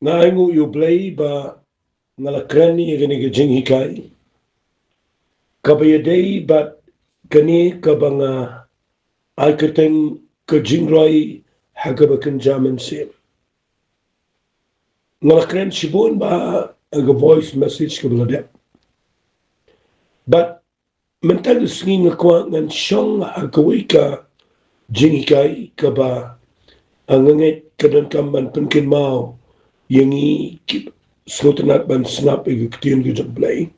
nga ngu yu play ba ngalakran ni gani ga jing hikai kabayadei ba kani kabanga aikateng ka jingroi hagaba Kynja Mynsiem ngalakran sibon ba aga voice message ka bladep but mental singing ko ngan song agawika jing hikai kaba anganget kadan kamban penkin mau yangi slotanat ban snap iguktin gujang play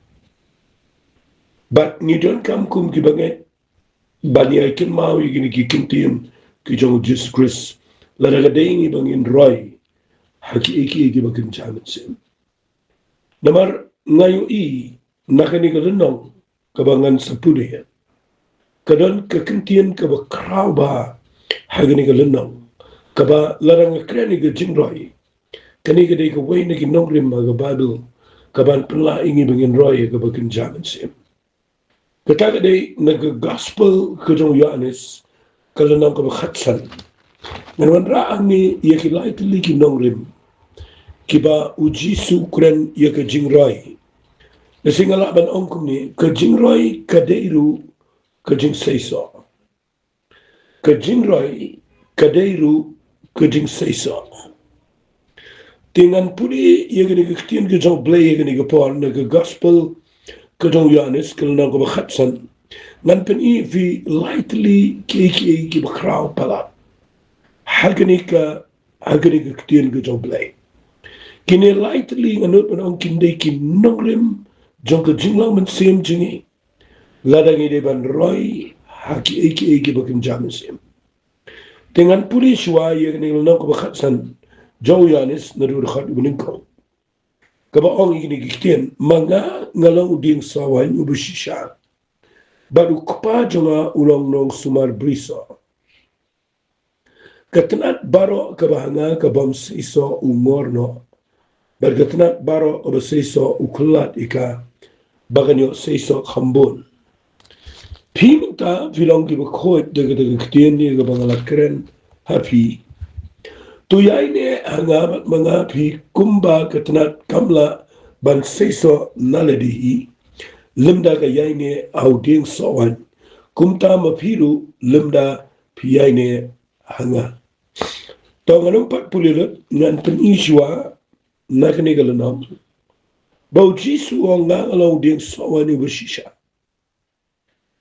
but ni don't come kum kibanget bani aikin mau igini kikintin kijong Jesus Christ laragadeng ibangin Roy haki iki bakin jamin sim namar ngayo nakani kalenong kabangan sapudi kadon kakintin kaba kraw ba hagani kalenong kaba larang kreni ga Jingroi kani ka day ka way na ginongrim mga Bible kaban penlaing ibangin Roy ka bakin jamin sim kata day nag-gospel ka jong Yohanes kalanang ka bakhatsan ngayon raang ni yakilay tili ginongrim kiba ujisu kuren yaka Jingroi nasingala ban ongkum ni ka Jingroi kadeiru ka jing seiso ka Jingroi kadeiru ka jing seiso tingan puli yaka ni kaktiyan ka jong blay yaka ni kapor naga gospel ka jong Yohanes kalanang ka bakhatsan ngan pen fi lightly kiki kiba kraw pala hagani ka kaktiyan ka jong blay kini lightly nganut man ang kinday kinongrim jong ka jinglang Mynsiem jingi ladang ide ban Roy haki eki bakin Mynsiem dengan puli shwa yang ni lanang ko bakatsan jong Yohanes na durkhat ibningko kaba ong igini giktian mga ngalang uding sawan ubushisha baru kpa jonga ulong nong sumar briso katanat baro kabahanga kabam siso umorno bergatnat baro obaseiso ukulat ika baganyo seiso khambon piminta vilong ki bakhoit daga ktien ni ga bangalakren happy tuyaine hanga mga pi kumba katnat kamla ban seiso naladihi limda ga yaine auding sawan kumta mapiru limda piyaine hanga tonganong patpulilut ngan peniswa nakani galanam bau jisu nga alaw ding sawani bashisha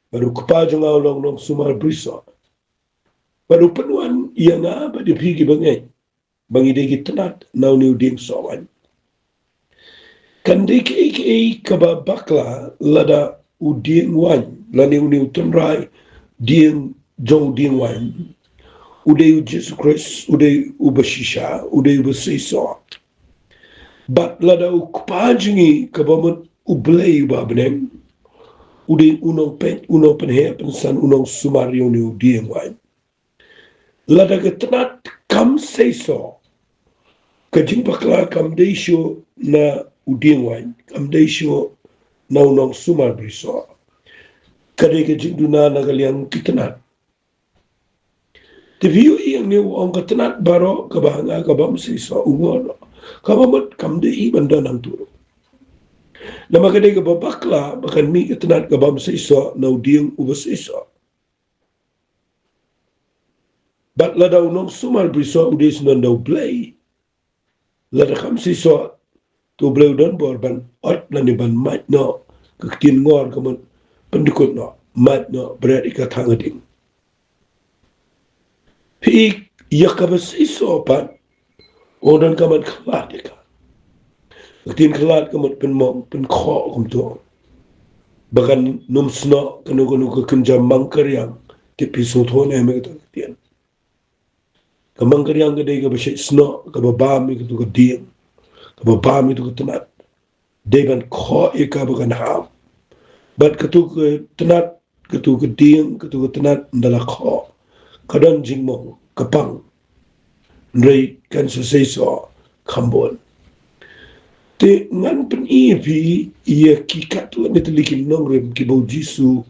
baru kupajo nga alaw nong sumar briso baru penuan iya nga ba di pigi bangay bangi degi tenat naw niw ding sawan kandi ki kaba bakla lada uding wan laniw niw tenrai ding jong ding wan uday Jesus Christ uday ubashisha uday ubasiso bat lada ukpajingi kabamut ublay babneng uding unong penhe pensan unong sumario ni uding wan lada ketenat kam seiso kajing pakla kam deisyo na uding wan kam deisyo na unong sumar briso kade kajing duna nagaliang kitenat tiviyo iyang niyo ang ketenat baro kabahanga kabam seiso ungor kabamut kamde ibanda ng turo. Na magaday ka babakla, bakan mi katanat kabam sa iso, na udiyang ubas iso. Bakla daw nung sumal briso, udis nun daw blay. Lada kam sa iso, to blay udon borban, ot na ni ban mat no, kaktin ngor kaman, pandikot no, mat no, berat ikatangading. Piik, yakabas iso pan, odan kaman kalat ika. Katin kalat kaman pen kho kumto. Bakan numsno kanu ka Kynja mangkaryang tipi sotone me ka tian. Ka mangkaryang ka dei ka bashay sno ka babami ka to ka dieng. Ka babami to ka tenat. Dei ban kho ika bakan ham. Bat ka to ka tenat ka to ka dieng ka to ka tenat ndala kho. Kadang jingmo kapang Ray kan sa seiso kambon. Te ngan pen ipi iya kikat tu ni telikin nong rem ki bau jisu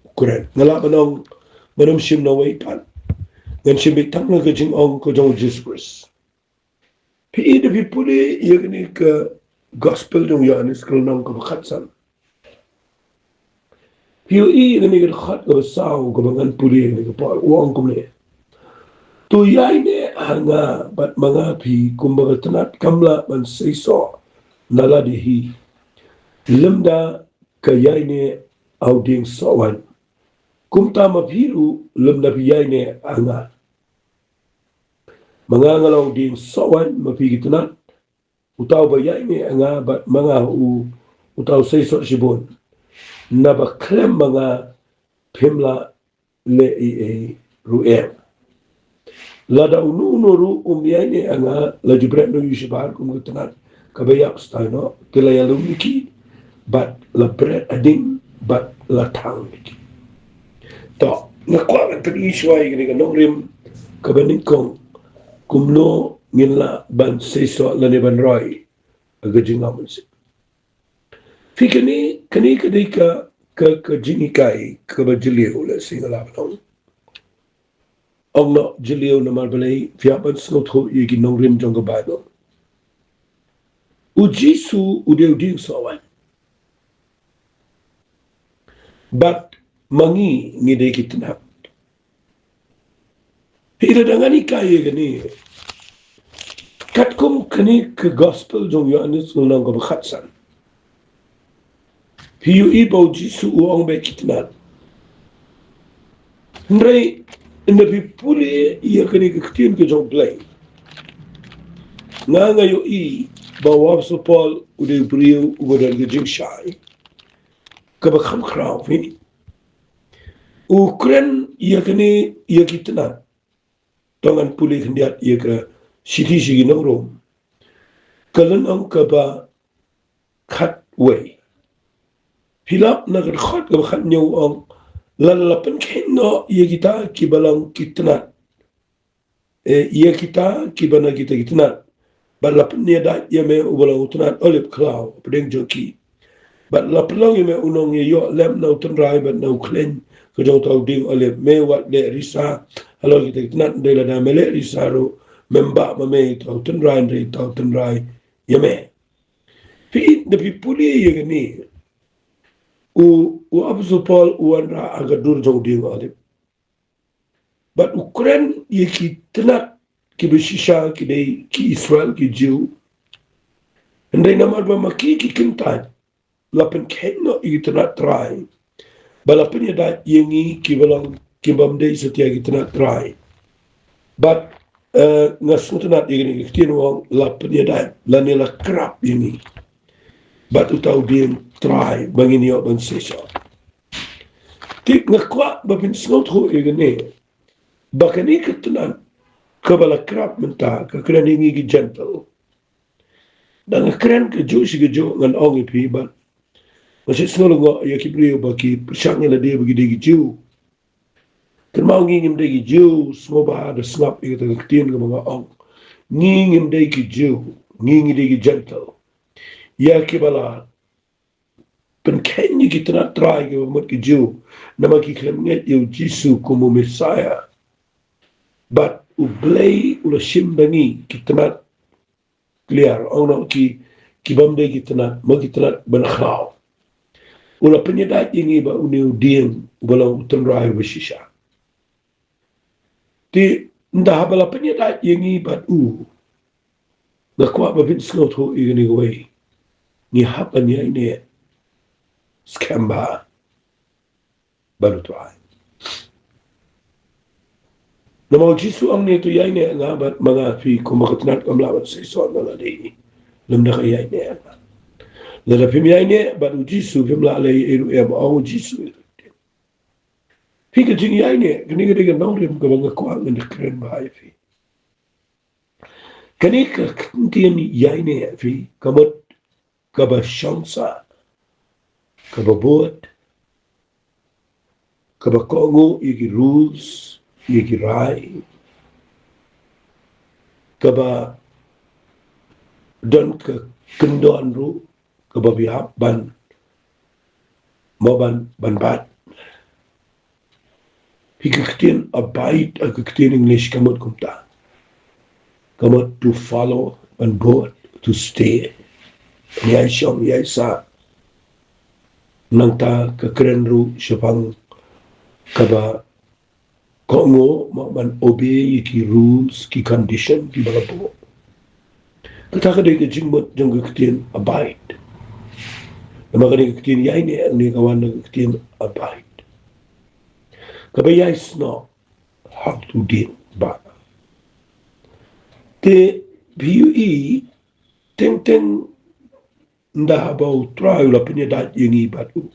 ukuran. Ngala manong Mynsiem na way pan. Ngan siya bitang na kajing ong ko jong Jesus Christ. Ida pipuli yakni ke gospel dong Yohanes kalau nang ke bakatsan. Hiu yakni ke khat ke besau ke bangan puli yakni ke pa uang kumne. Tu yai ne hanga bat manga pi kumbaga tanat kamla man seiso nala dihi. Lemda ke yai ne auding sawan. Kumta mapiru lemda pi yai ne hanga. Mga ngalaw din sawan mapigi tanat. Utaw ba yai ne hanga bat mga utaw seiso sibon. Naba klem mga pimla le ruem. Lada unu ru yai ne hanga la jibret no yushibar kumgutanat. Kabayak stano kilaya lumiki bat la bret ading bat la tang miki. To ngakwa kan tadi isway gini kan nongrim kabaningkong kumno nginla ban seiso la ne ban roy agajingamun si. Fikani kani kadika ka jingikai ka ba jiliu la singala banong. Ong no jiliu na marbalay fiapan snot ho yigi nongrim jong kabado. Ujisu udeu ding sawan. Bat mangi ngide kitnap. Hira dangani kaya gani. Katkum kani ke gospel jong Yohanes ngulang ka bakatsan. Hiu ibaw jisu uang be kitnap. Ndray nabi puli iya kani ke kitin ke jong blay. Nga ngayo bawab so Paul udeu brio ugodar ke jing shay. Kabakham kraw fini. Ukren iya kani iya kitnap. Tangan puli kendiat iya ke siti sigi nongrom. Kalan ang kaba kat way. Hilap na khat kaba khat nyaw ang lalapan kino iya kita kibalang kitnat. Iya kita kibana kita kitnat. Balapan niya da iya me ubalang utunat olip klaw pedeng joki. Balapan lang iya me unong iyo lem na utunray bat na uklen. Kajong tau ding olip me wat le risa. Halo kita kitnat ndela da mele risa ro. Memba mame tau tunray ndre tau tunray iya me. Pi na pipuli iya gani. U Apostle Paul uanra agadur jong ding olip. But Ukraine ye ki tenat ki beshisha ki day ki Israel ki Jew. And they namar ba maki ki kintan. Lapen kenno i tenat try. Balapen ya dat yengi ki balang ki bamde setia ki tenat try. But ngasung tenat yengi ki tinwang lapen ya dat lanela krap yengi. But utaw din try bangin yo bang sesha. Tik ngakwa bapin snot ho yengi. Bakani ketenan kabala krap menta kakran hingi gi gentle. Dan kren ke jo si jo ngan ongi pi ba. Masih snolo ngo ya kibrio baki persang la de bagi de gi jo. Kan mau ngingim de gi jo smo ba da snap i ta tien ga mga ong. Ngingim de gi jo, ngingi de gi gentle. Ya kibala pen kenyi ki tena try ga mot gi jo. Nama ki klem nget yo Jisu como Messiah. But ublay ula shimbangi kitnat clear ono ki bamde kitnat mo kitnat banakhaw ula penyedat ini ba uni udien ubalang utunray bashisha ti nda bala penyedat ini ba nakwa ba bin snot ho igani way ni hapan ya ini skamba balutray. Nama Jisu ang nito yay ne nga bat mga fi kumakatnat kamlawan sa iso na ladi. Lamda ka yay ne nga. Lada pim yay ne bat u Jisu pim la alay eru em ang Jisu. Fi ka jing yay ne kani ka diga nangrim ka mga kuang na kren bahay fi. Kani ka kantiyan yay ne fi kamot kaba syansa kaba buot kaba kongo iki rules yeki rai kaba don ke kendon ru kaba biap ban moban ban bat hikaktin abide akaktin English kamot kumta kamot to follow ban board to stay yai shong yai sa nang ta ka kren ru shapang kaba kongo ma ban obey ki rules ki condition ki balapo kata ka de jingbot jong ka tin abide ma ka de ka tin yai ne ang ne kawan ka tin abide kaba yai sno how to deal ba te PUE teng teng nda bau try la pinya dat yengi batu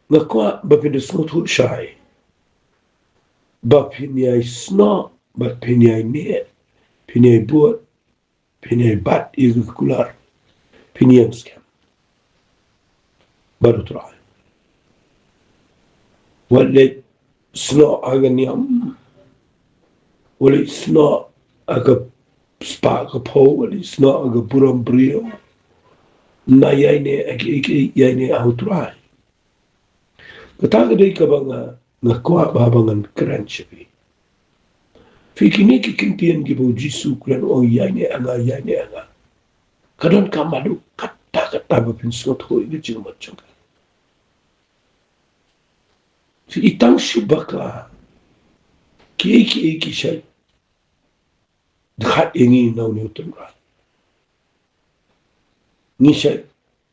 nga kwa ba pinya snot hu shai ba pinya sno ba pinya ne pinya buat pinya bat igu kular pinya scam baru try wale sno agan yam wale sno aga spa ka po wale sno aga buram brio na yai ne aki yai ne how try kataga dei ka banga nga kwa babangan kranchipi fikini ki kintian ki bo jisu kran o yai ne anga kadon kamadu kata ba pin snot ho igi jing machang fi itang shubaka ki shay dhat ingi naw ni utumra ni shay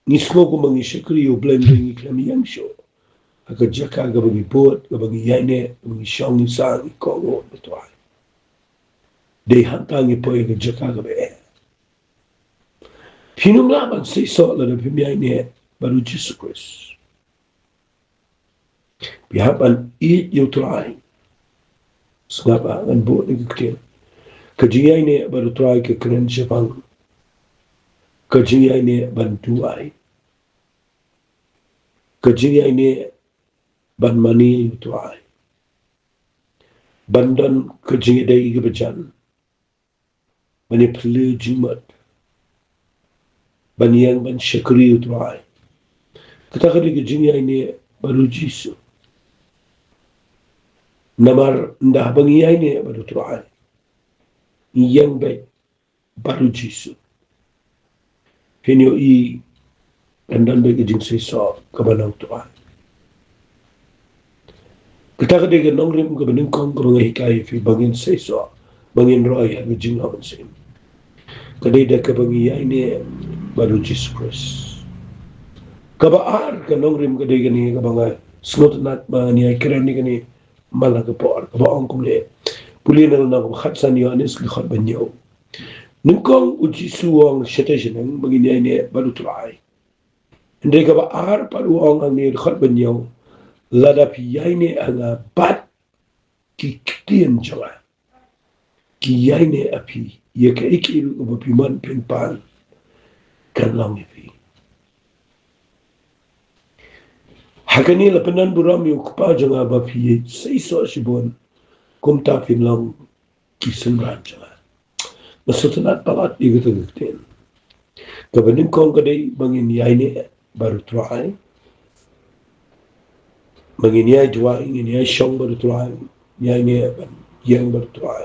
ni smo ko mangi shakri o blame ni klami yang show aka jaka ga bagi pot ga bagi yai ne bagi shong ni sa ni ko go betwa de hantangi po ga jaka ga be pinum laban say so la de yai ne baru Jesus Christ bihaban eat you try sngaba an bo ni ktel kajiyai ne baru try ke kren japang kajiyai ne ban tuai kajiyai ne ban mani tuai bandan kajiyai dai ga bajan bani plu jimat baniang ban shakri tuai kata kali kajiyai ne baru jisu namar ndah bangiyai ne baru tuai yang baik baru jisu Pinyo i andan baik jing say so kabanang tuai kita kadega nongrim ka baning kong ka mga hikay fi bangin say so bangin roy ang jing Mynsiem kadeda ka bangiyay ni baru Jesus Christ kabaar ka nongrim kadega ni ka mga snot nat mga niyay kiran ni kani malagapoar kabaong kumli puli na lang ako khatsan Yohanes likhat banyaw nungkong ujisuwang siyatasinan bangiyay ni baru tuai hindi kabaar paruang ang ni likhat banyaw ladap yai ne anga bat ki kitien jawa ki yai ne api ye ka ikiru ko piman pinpan kan lang ipi hakani la penan buram yu kupa janga ba pi sei so sibon kumta pin lang ki senran jawa masutanat palat igito giten kabanin kong kadai bangin yai ne baru try bangin yai dua ingin yai shong baru try yai ne yang baru try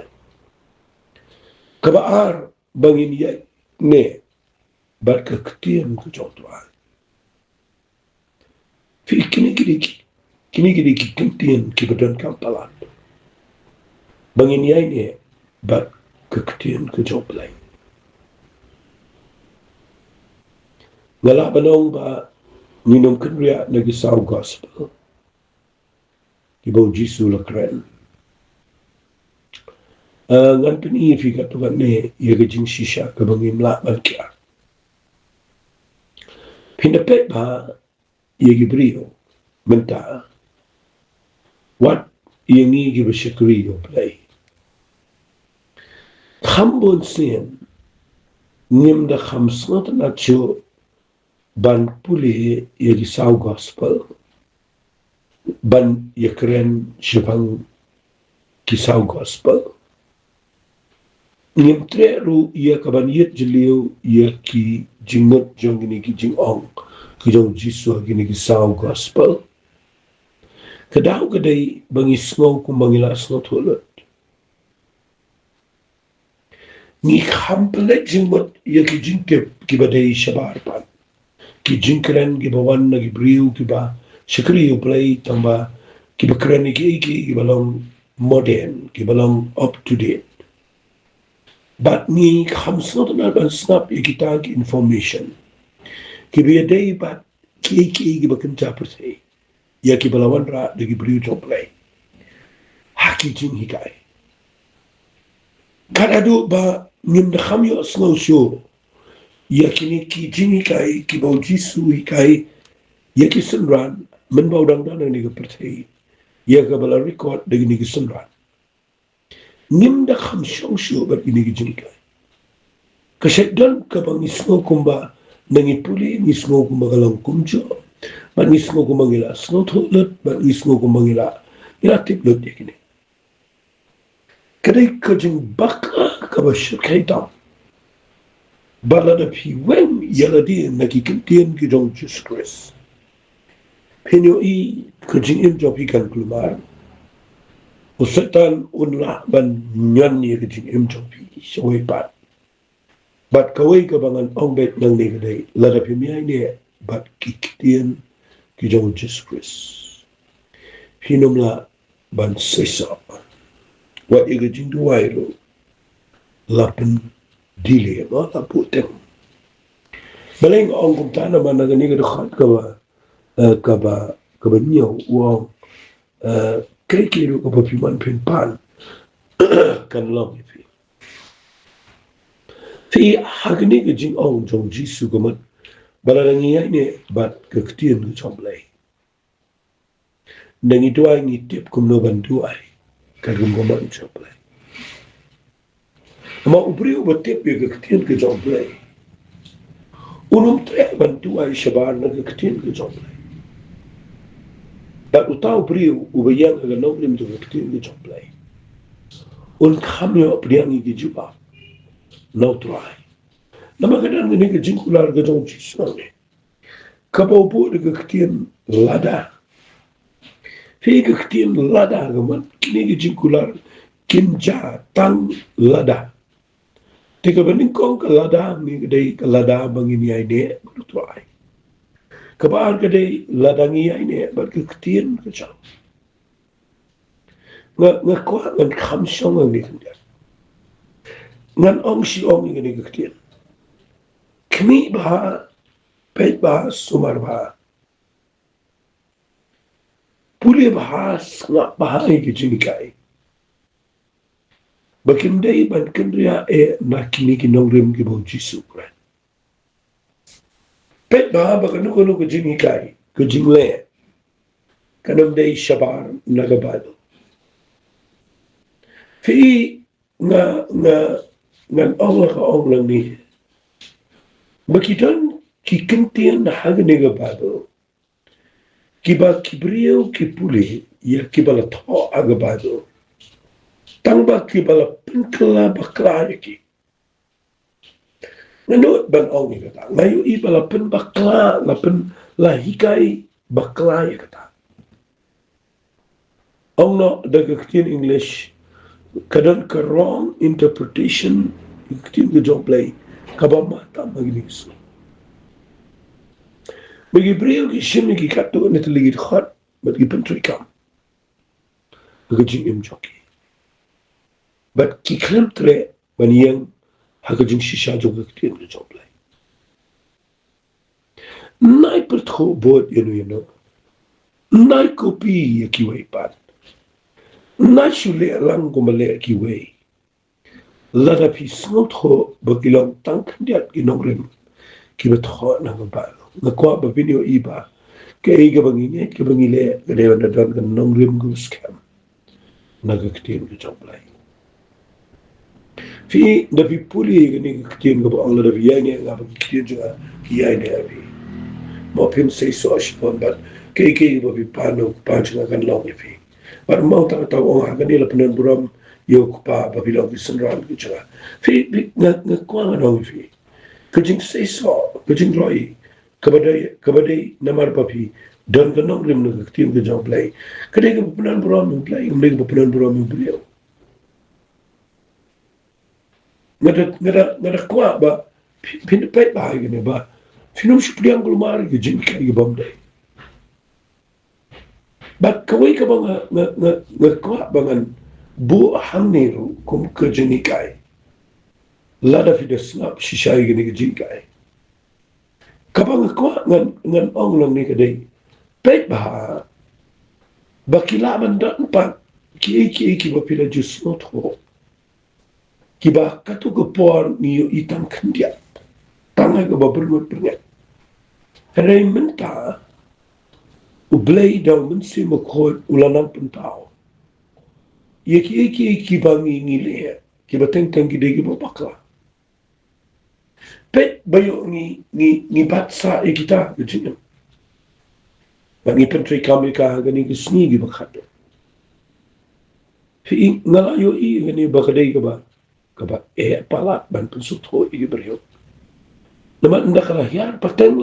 kabaar bangin yai ne barka ketian ko jotwa fi kini gidi ketian ki badan kampalan bangin yai ne bar ketian ko joplay ngala banong ba minum kenria nagi saw gospel ibo jisu la kren ngan pini fi katuan ne yaga jing shisha ka bangin la balkia pinapet ba yagi brio menta what yangi gi bashikri yo play khambon sen nim da khamsnot na cho ban puli yagi saw gospel ban yakren shipang ki saw gospel nim tre ru ya kaban yet jliu ya ki jingot jongini ki jingong ki jong jisu gini ki saw gospel kadaw kaday bangis ngo kung bangila snot hulot ni khampale jingmot ya ki jingke ki badai shabar pan ki jingkren ki bawan na ki briu ki ba shikri play tamba ki bakran ki balong modern ki balong up to date but ni khamsot na ban snap ya ki tag information ki badai ba ki bakan chapse ya ki balawan ra de ki briu to play haki jing hikai kadadu ba nim da khamyo snow show yakini ki jini kai ki bauji sui kai yaki sunran men bau dang dang ni ga pertai ya ga bala record de ni ga sunran nim da kham shong shu bar ni ga jini kai ka shaddan ka bang ismo kumba nangi puli ni ismo kumba galang kumjo ban ismo kumba gila sno tholat ban ismo kumba gila ila tip lot yakini kadai ka jing baka ka ba shkai dam balada pi wen yaladi na ki kintien ki jong Jesus Christ penyo i kujing im jopi kan kulmar usatan unla ban nyan ni kujing im jopi shoi pat bat kawai ka bangan ong bet nang ni kadai lada pi mi ne bat ki kintien ki jong Jesus Christ hinumla ban sesa wat i kujing duai lo lapen dile ma la putem baleng ong kum tana man na ni ka khat ka ba nhiều uong cái kia được có bị man pen pan kan long fi hagni cái jing ong jong jisu ko man bala ngi ai ne bat ka ktien ko chom lai nangi tuai ngi tip kum no ban tuai ka rum ko man chom lai ma ubri u tip ka ktien ko chom lai unum tre ban tuai shaban na ka ktien ko chom lai dat utau priu ubayang aga nonglim to ktien ko chom lai un khamyo priang gi juba no try nama kadang ni ke jingkular ke jong chisone kapau bu de ktien lada fi ke ktien lada gaman ni ke jingkular Kynja tang lada te ka baning kong ka lada ni ke dei ka lada bangini ai ne no try kabar ke dei lada ngi ai ne ba ke ktien ke chang nga kwa ngan kham shong ngi kan ngan ong si ong ngi ke ktien kmi ba pet ba sumar ba puli ba snga ba ngi jingkai bakindai ban kendria e nakini ki nongrim ki bo jisu kra pet ba ba kanu ko jingkai ko jingle kanam dei shabar nagabado fi nga Allah ka ong lang ni bakitan ki kentien na hagne gabado kiba kibriyo ki puli ya kibala tho agabado tangba kibala pinkla bakla yaki ngano ban ong ni kata ngayu i bala pen bakla la pen la hikai bakla ya kata ong no daga ktien English kadang ka wrong interpretation ktien ke jong play kaba mata magnis bagi brio ki shimni ki kato ne teligit khat bat ki pentri kam bagi im joki bat ki klem tre ban yang hagajing shisha jong ktien ke jong play nai per tho bod you know nai kopi ya ki wei pat nai shule lang ko male ki wei lada pi snot ho bakilong tang kandiat ki nongrem ki bet ho na ba na kwa ba video iba ke iga bangine ke bangile ke de na don kan nongrem go scam na ga ktien ke jong play fi da pi puli ke ni ktien go ba la da bi yang nga ba ktien jo ki ai ne abi mo pim sei so shpon ba ke ba bi pano panch na kan long fi but mau ta o ha kan la penan buram yo pa ba bi lo bi sunran ki cha fi na kwa na no fi kujing sei so kujing roi kabadai namar papi dan kanong rim na ktien ke jong play kadai ke penan buram play umle ke penan buram beliau ngada kwa ba pin pet ba gini ba finum shupriang gulmar ge jin kai ge bamdai ba kawai ka ba nga kwa ba ngan bu hangneru kum ka jini kai lada fi de snap shisha gini ge jin kai ka ba nga kwa ngan ong lang ni ka dai pet ba kila man da pa ki ba pila jus not ho ki ba katu ko por ni itam khandia tanga ko ba bermut bernet ray menta u blay daw Mynsiem ko ulanang pentao ki ba ngi le ki ba teng ki de ki ba bakla pet bayo ni batsa kita gejin ba ni pentri kami ka gani ki sni gi ba khat fi ngala yo gani ba kadai ka ba palat ban pensut ho i beryo nama nda kala hiar pateng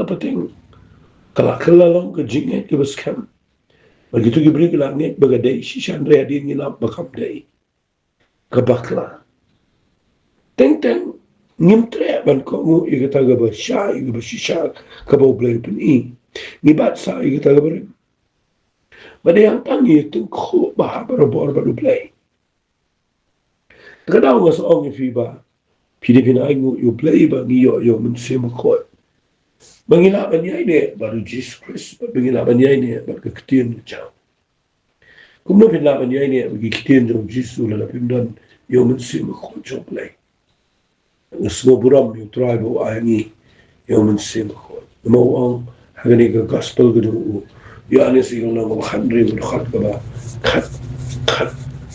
kala long ke jinget ke baskam begitu gibri ke langit bagadai shishan rea dia ngilap bakam dai ke bakla teng ngimtre ban ko ngu i kata ga ba sha i ba shisha ka ba blai pen i ni bat sa i kata ga ber ba de yang tang i teng ko ba bor ba du blai kada nga so ong fi ba Pilipina ai ngu yu blai ba ngi yo Mynsiem ko Bangila banyai ne baru Jesus Christ, bangila banyai ne baru keketian jauh. Kumno bangila banyai ne bagi keketian jauh Jesus lala pindan yo Mynsiem ko jauh play. Semua buram yo tribe o ayangi yo Mynsiem ko. Mau ang hagani ke gospel gedu yo ane si yo nang khandri ko khat ka ba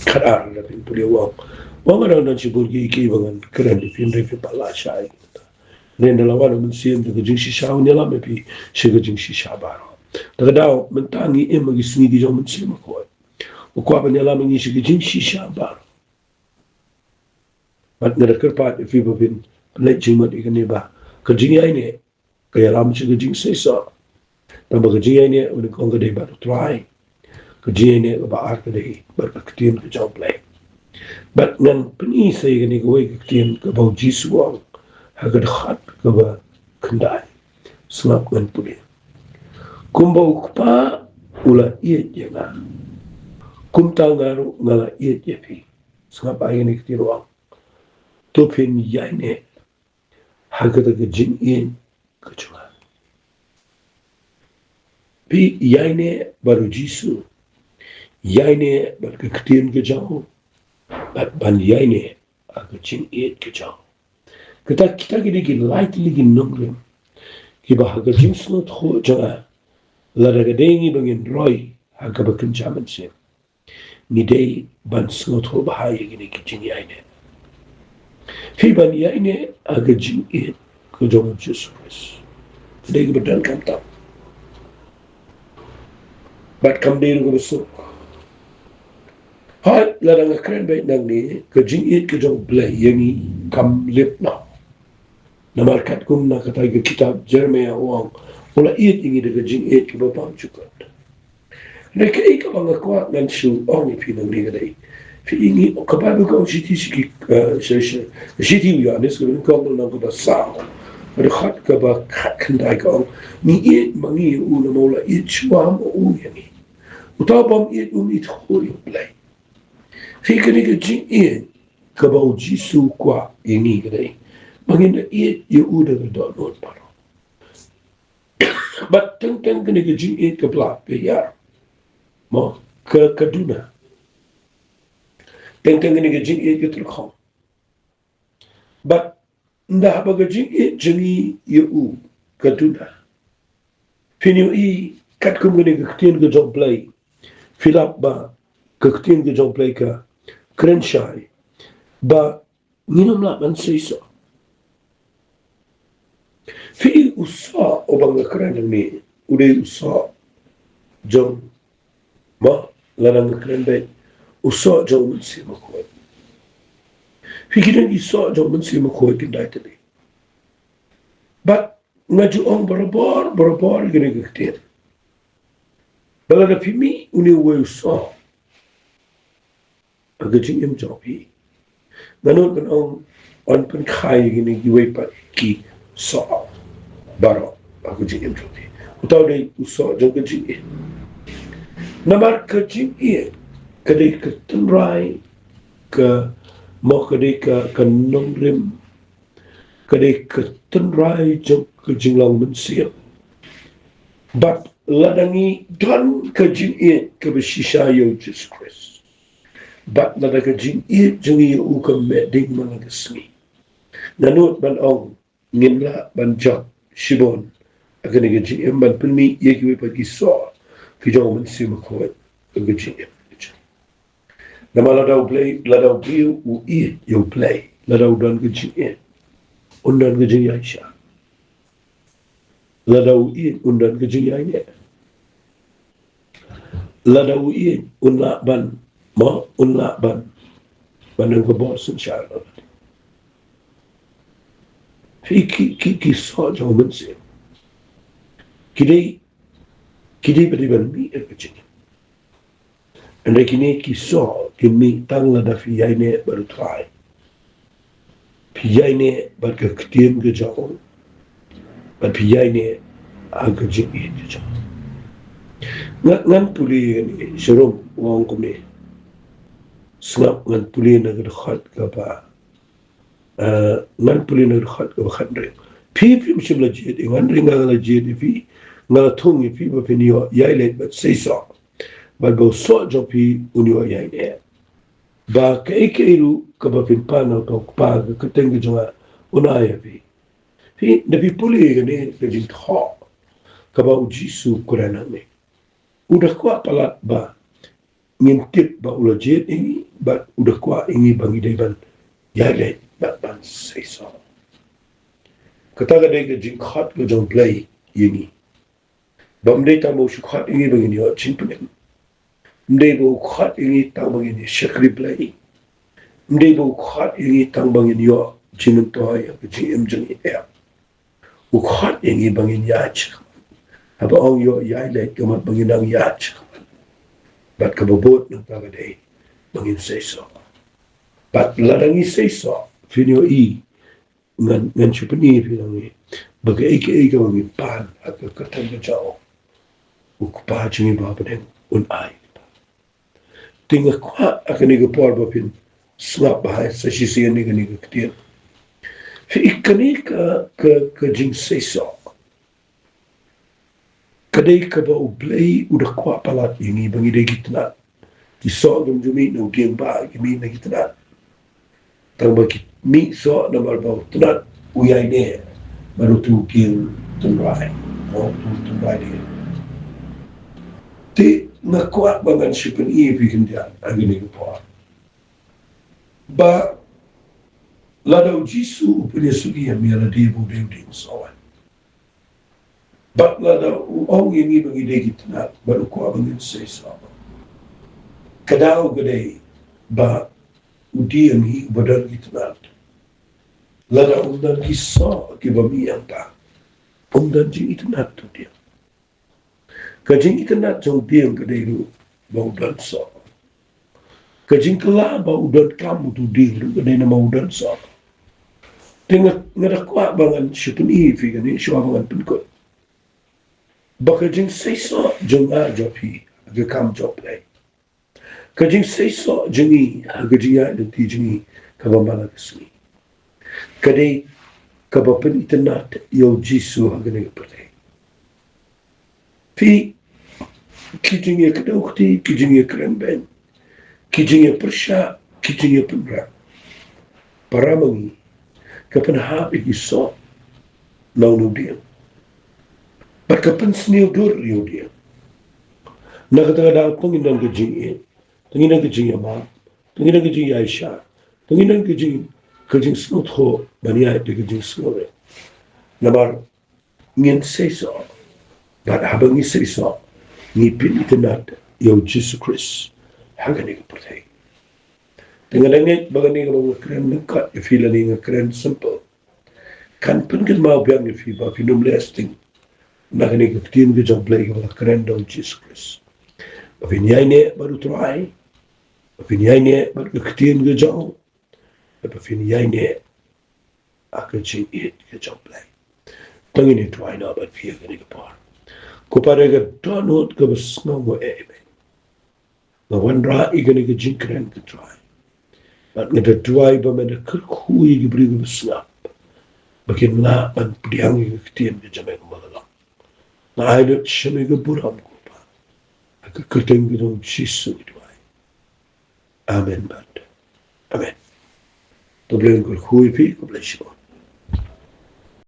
khat ar la pin puli wang. Wang ada nan si burgi ki bangan keren di pinre fi pala shai. Nenda lawan Mynsiem daga jing shisha unya la mepi shiga jing shisha baro daga daw mentangi magi sni di jo Mynsiem ko o kwa banya la mengi shiga jing shisha baro bat ngada kerpat fi babin le jing mat igane ba ka jing ai ne ka ya ram shiga jing sesa ta ba ka jing ai ne un ko ngade ba try ka jing ai ne ba ar ka dei ba ka tin ka job play bat ngan pni sai gani ko ka tin ka ba jisuang hagar khat ka ba khandai slap ngan puli kumbau pa ula iet yana kumtal ngaru ngala iet yepi slap ay ni ktiruang topin yaine hagar ka jin in kachua pi yaine baru jisu yaine bar ka ktin ka jaw ban yaine aga jin iet ka jaw kita gini lightly gini nongrim ki ba haga jins not kho janga la daga dengi bangin roy haga ba Kynja Mynsiem ni dei ban snot kho ba haye gini ki jini aine fi ban yaine haga jin e ko jomo Jesus Christ dei ga dan kam ta bat kam dei go so ha la daga kren be nang ni ko jin e ko jomo blai yangi kam lip na namarkat kum na kata ke kitab Jeremiah uang ula iet ingi daga jing iet ke bapang cukat. Mereka ika banga kuat ngan shu ongi pinang ni kadai. Fi ingi kababu kau shiti shiki shiti uyanis kabin kau nang kaba sao. Berkhat kaba khat kendai kau ni iet mangi ula maula iet shuam o yangi. Utabam iet it hoi play. Fi kani ke jing iet kabau jisu kwa ingi kadai. Maganda iet yu uda ga download paro. But teng kena ke jing iet ke blak pe yar. Mo ke Kaduna. Teng kena ke jing iet ke Telkom. But ndah ba ke jing iet jengi yu Kaduna. Finyu i kat kum kena ke ketien ke jong play. Filap ba ke ketien ke jong play ke Krenshai. Ba minum la man seiso. Fi usa obang keren ni udah usa jom ma lanang keren be usa jom Mynsiem ko fi kidan usa jom Mynsiem ko kindai tadi but ngaju ong barabor gini gaktir bala da fi mi uni we usa agajing em jobi nanon kan ong on pen khai gini giwe pa ki so baro aku jing tropi utau dei uso jong ke jing namar ke jing kadai ke tenrai ke mo kadai ke nongrim kadai ke tenrai jong ke jinglang Mynsiem but ladangi don ke jing ke beshisha yo Jesus Christ but lada ke jing jong u ke meding malagasmi nanut ban ong ngimla ban jok shibon akan ke jing ban pelmi ye ki pa ki so ki jong Mynsiem ko ke jing nama ladau play ladau biu u yo play ladau dan ke jing undan ke jing Aisha ladau undan ke jing ne ladau unla ban ma unla ban banan ke bos inshallah ki so jong Mynsiem kidai beri ban mi ke jing anda kini ki so ki mi tang la da fi ne baru try fi ne bar ke ktiem ke jong bar fi ne ag jing ke jong ngan puli ni serum wong ko ni snap ngan puli na ke khat ka ba ngan puli na khat ka khat re fi mishim la jid ngan ringa la jid fi nga thung fi ba fi ni ya le ba sei so ba go so jo fi unio ya ne ba ke iru ka ba fin pa na to pa ka teng ke jonga una ya fi na fi puli ne pe din tho ka ba u jisu kurana me udah kuat palat ba ngintip ba ula jet ini ba udah kuat ini bangi deban ya le ba ban sei so kata ga de jing khat go jong play ini bam de ta mo shu khat ini bangi ni chin pen mde bo khat ini ta bangi ni shakri play mde bo khat ini ta bangi ni chin to ya ji em jing ya u khat ini bangi ni ya ch aba ong yo ya le ka mat bangi nang ya ch but kababot ng tagaday mangin say so but larangi say so finyo ngan chupani finangi baga ika mangin pan at katang ka jao ukpa jingi babaden un ay tinga kwa akaniga por bapin snap bahay sa sisiyan niga ktir fi ikani ka jing say so kadai ka ba ublay udah kwa palat yung ibang ide gitna ki so gam jumi no gem ba gimi na gitna tang ba ki mi so na mar ba tna uyay ne baru tu gem tunrai no tu tunrai de te na kwa bangan shipen fi kindia agini ko ba ladau jisu punya sugi mi ala de bu de so but lada ong ini bagi degi tena baru ko abangin say so kadao gede ba udi ni badal gitna lada undan ki so ki ba mi anta undan ji itna tu dia kajing itna jong dia gede lu ba udan so kajing kala ba udan kamu tu dia lu gede na ma udan so tinga ngada kwa bangan shipun fi gani shwa bangan pun ko baka jing say so jong a jopi aga kam job play ka jing say so jingi aga jiya de ti jingi ka ba mala kasmi kade ka ba pen itanat yo jisu aga ne play fi ki jingi ka dokti ki jingi kren ben ki jingi persha ki jingi penra paramangi ka pen ha ki so no no dia Bakapan senior dur yo dia. Nakataga daw tungin ng kajing tungin ng kajing ama, tungin ng kajing Aisha, tungin ng kajing snot ho, baniya ito kajing snore. Nabar, ngin say so, but habang ni say so, ngipin itinat yo Jesus Christ, hagan ni kapatay. Tingalangit, baga ni mga kren nagkat, ifila ni nga kren simple. Kan pangkin maubiyang ifiba, pinumlesting, nakanig ktim ke jong play wala kren daw Jesus Christ. Papinyay ne baru try. Papinyay ne baru ktim ke jong. Papinyay ne akan sing it ke jong play tangin it why na but pia ke ni par ko pare ke donot ke bes no mo e be na wan ra I ke ni ke jinkren ke try but ngata tuai ba me de ke kui ke bri ke snap bakin na ban priang ke tien ke jame ko ma na ai de sheme ke buram ko pa ke kerteng ke dong shisu tuai amen but amen to blen ko kui pi ko ble shi